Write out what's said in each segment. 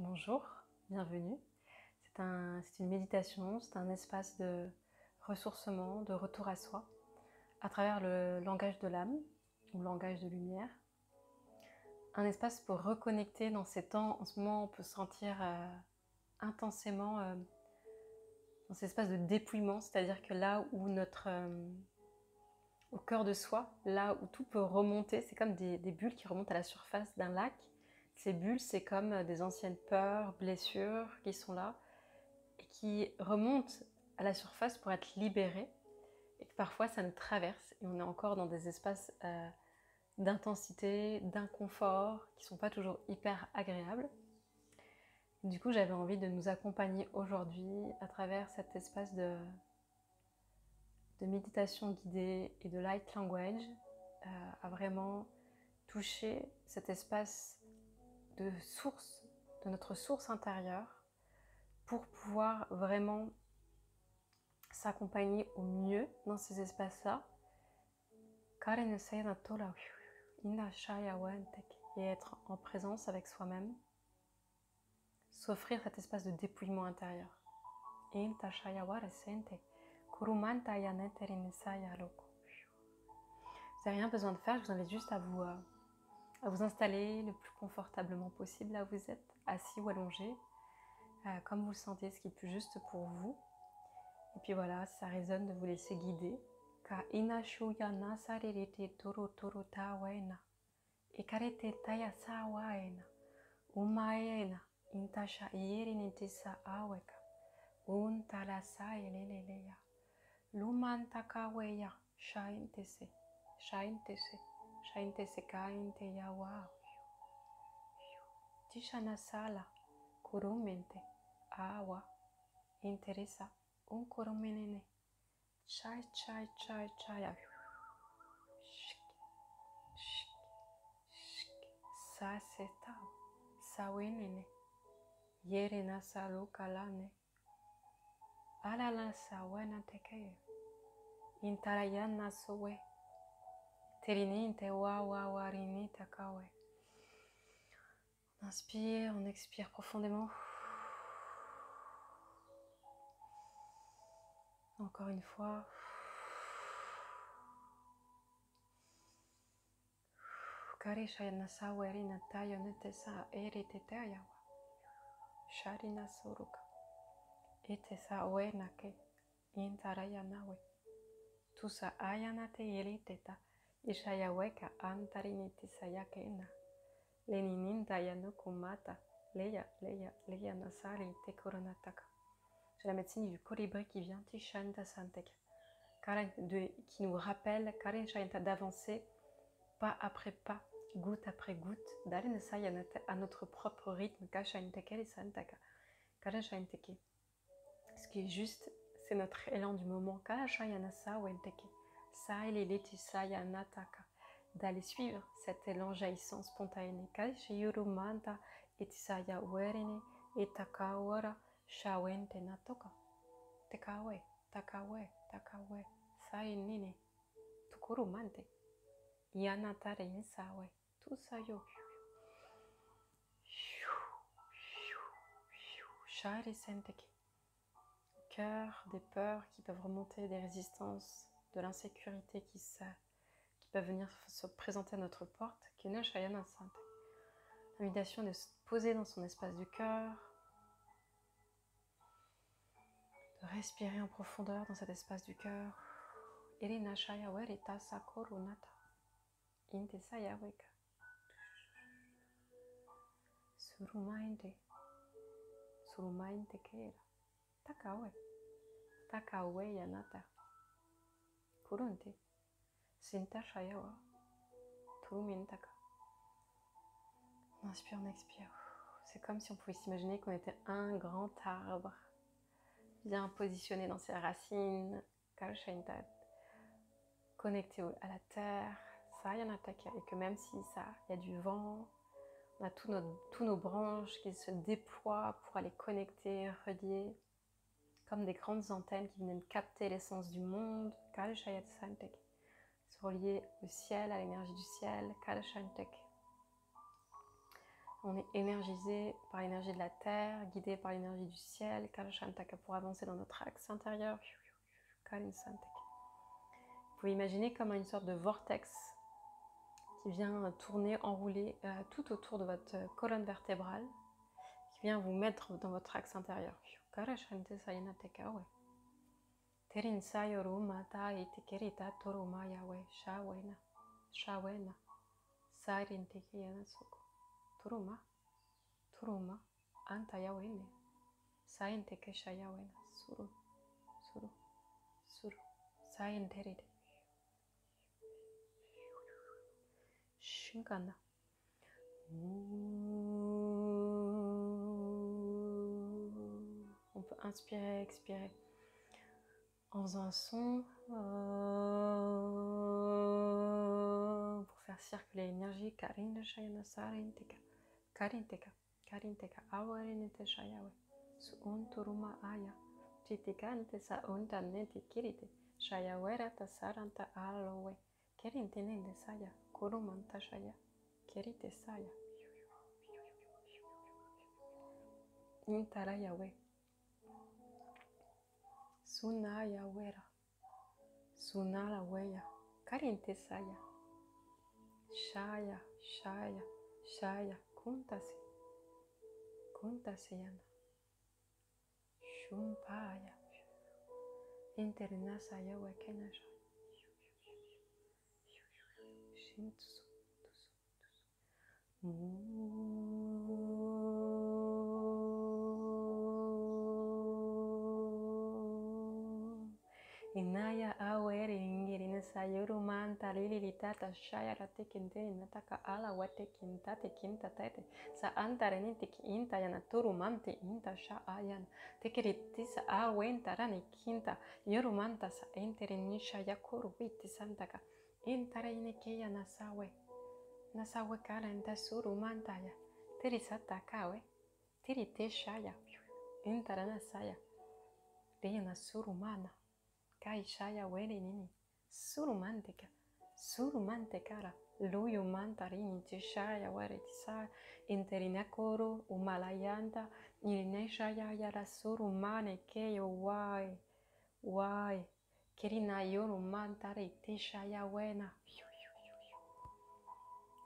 Bonjour, bienvenue. C'est une méditation, c'est un espace de ressourcement, de retour à soi, à travers le langage de l'âme, ou le langage de lumière. Un espace pour reconnecter dans ces temps. En ce moment, on peut se sentir intensément dans cet espace de dépouillement, c'est-à-dire que là où au cœur de soi, là où tout peut remonter, c'est comme des bulles qui remontent à la surface d'un lac. Ces bulles, c'est comme des anciennes peurs, blessures qui sont là et qui remontent à la surface pour être libérées, et que parfois ça nous traverse et on est encore dans des espaces d'intensité, d'inconfort qui ne sont pas toujours hyper agréables. Du coup, j'avais envie de nous accompagner aujourd'hui à travers cet espace de méditation guidée et de light language, à vraiment toucher cet espace de source, de notre source intérieure, pour pouvoir vraiment s'accompagner au mieux dans ces espaces-là, et être en présence avec soi-même, s'offrir cet espace de dépouillement intérieur. Vous n'avez rien besoin de faire, je vous invite juste à vous installer le plus confortablement possible là où vous êtes, assis ou allongé, comme vous le sentez, ce qui est plus juste pour vous. Et puis voilà, si ça résonne, de vous laisser guider. Ka inashuya nasarerete toro toro tawaena. Ekarete taya sawaena. Umaena intasha ierinitisa aweka. Untala saeleleya. Lumantakaweya shaintese. Shaintese. Shaintese kainte yawa. Tishana sala. Kurumente. Awa. Interesa. Un kurumenene. Chai chai chai chai. Sa seta. Sawenene. Yerena salu kalane. Alala sawana tekeye. Intarayana sowe. Terininte wa wa warinita kawe. On inspire, on expire profondément. Encore une fois. Karishayana sawerina tayonete sa erite tayawa. Sharina soruka. Ete sa wenake. Intarayanawe. Tusa ayanate yeriteta. Ishayaweka antariniti sayakena. Lenininta yanukumata. Leia, leia, leia nasari te koronataka. J'ai la médecine du colibri qui vient, Tishanta Santek, qui nous rappelle d'avancer pas après pas, goutte après goutte, d'aller à notre propre rythme. Ce qui est juste, c'est notre élan du moment. D'aller suivre cet élan jaillissant spontané. Shawente natoka. Tekawe, takawe, takawe. Sainine. Tukuru mante. Yanatare insawe. Tusayo. Shari senteki. Au cœur des peurs qui peuvent remonter, des résistances, de l'insécurité qui peuvent venir se présenter à notre porte. Kina Shayana Sante. L'invitation de se poser dans son espace du cœur. Respirer en profondeur dans cet espace du cœur. Irina Shaya Werita Sakorunata. Intesaya Weka. Surumainte. Surumainte Kera. Takawe. Takawe Yanata. Kurunte. Sinta Shayawa. Turumintaka. On inspire, on expire. C'est comme si on pouvait s'imaginer qu'on était un grand arbre, bien positionné dans ses racines, connecté à la terre, et que même si il y a du vent, on a tous nos branches qui se déploient pour aller connecter, relier, comme des grandes antennes qui viennent capter l'essence du monde, se relier au ciel, à l'énergie du ciel, On est énergisé par l'énergie de la terre, guidé par l'énergie du ciel, Kalashantaka, pour avancer dans notre axe intérieur. Vous pouvez imaginer comme une sorte de vortex qui vient tourner, enrouler tout autour de votre colonne vertébrale, qui vient vous mettre dans votre axe intérieur. Turuma, turuma, antayawene, sainteke shayawena, suru, suru, suru, sainteride, shinkana. On peut inspirer, expirer en faisant un son pour faire circuler l'énergie. Karinda shayana sarinteka, karinteka, karinteka, awarenete shayawe, su unturuma aya, titikante sa untanete kirite, shayawera tasaranta alowe, kerintenende saya, kurumanta shaya, kerite saya. Intara Yahweh, Suna Yahweh, Sunala Weya, Karinte Saya, Shaya, Shaya, Shaya, Kuntasi, Kuntasiana, Shumpaya, Internasa Yahweh Kenasha, Shintsu, Inaya awere ingiri sayuru manta lili litata shayara tekinteni nataka ala wate kintate kintatete sa antare niti inta yana turu mante inta sha ayan tekiriti sa awenta rani kinta yoru manta sa entere nisha yakuru witi santaka intare inekeya nasawe kala enta suru manta ya tiri satakawe tiri te shaya intara nasaya deyana suru mana Kaishaya wele nini, surumanteka, luyu mantarini, tishaya were tisa, interinakoro, umalayanta, irineshaya yara surumane keyo wai, kirina yoru mantari, tishaya wena.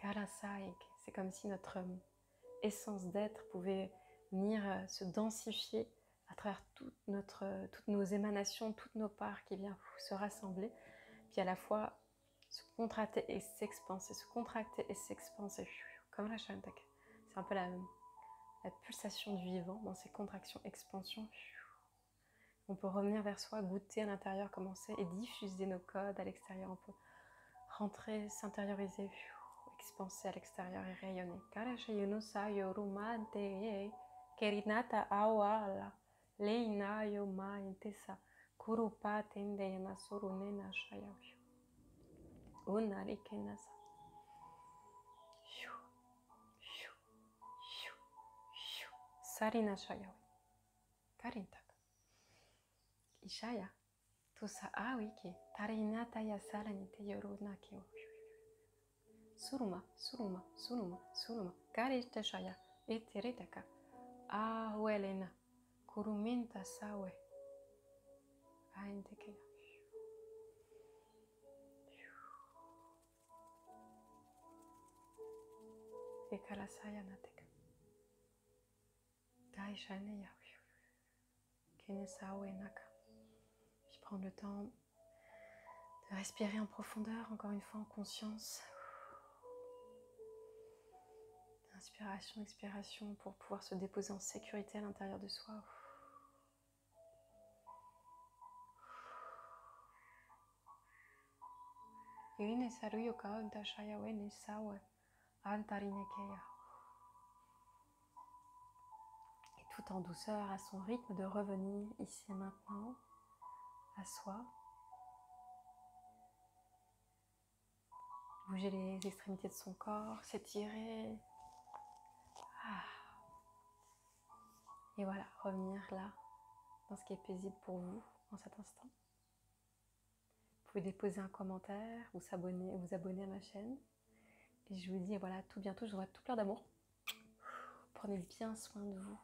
Karasaik, c'est comme si notre essence d'être pouvait venir se densifier à travers toutes nos émanations, toutes nos parts qui viennent se rassembler, puis à la fois se contracter et s'expanser, se contracter et s'expanser, comme la Shantaka. C'est un peu la pulsation du vivant dans ces contractions-expansions. On peut revenir vers soi, goûter à l'intérieur, commencer et diffuser nos codes à l'extérieur. On peut rentrer, s'intérioriser, expanser à l'extérieur et rayonner. Kerinata awala. Leina yo ma intesa kurupa tende yana suru nena shayawi unari kenasa sarina shayawi karintaka ishaya tusa awiki tarinata ya saranite yorunake suruma suruma suruma suruma karite shaya eteretaka awelena Kuruminta sawe aintekeya ekarasaya nateka gaishaneya kenesawe naka. Je prends le temps de respirer en profondeur, encore une fois en conscience. Inspiration, expiration pour pouvoir se déposer en sécurité à l'intérieur de soi. Et tout en douceur, à son rythme, de revenir ici et maintenant, à soi. Bouger les extrémités de son corps, s'étirer. Et voilà, revenir là, dans ce qui est paisible pour vous, en cet instant. Vous pouvez déposer un commentaire, vous abonner à ma chaîne. Et je vous dis, voilà, tout bientôt, je vous aurai tout plein d'amour. Prenez bien soin de vous.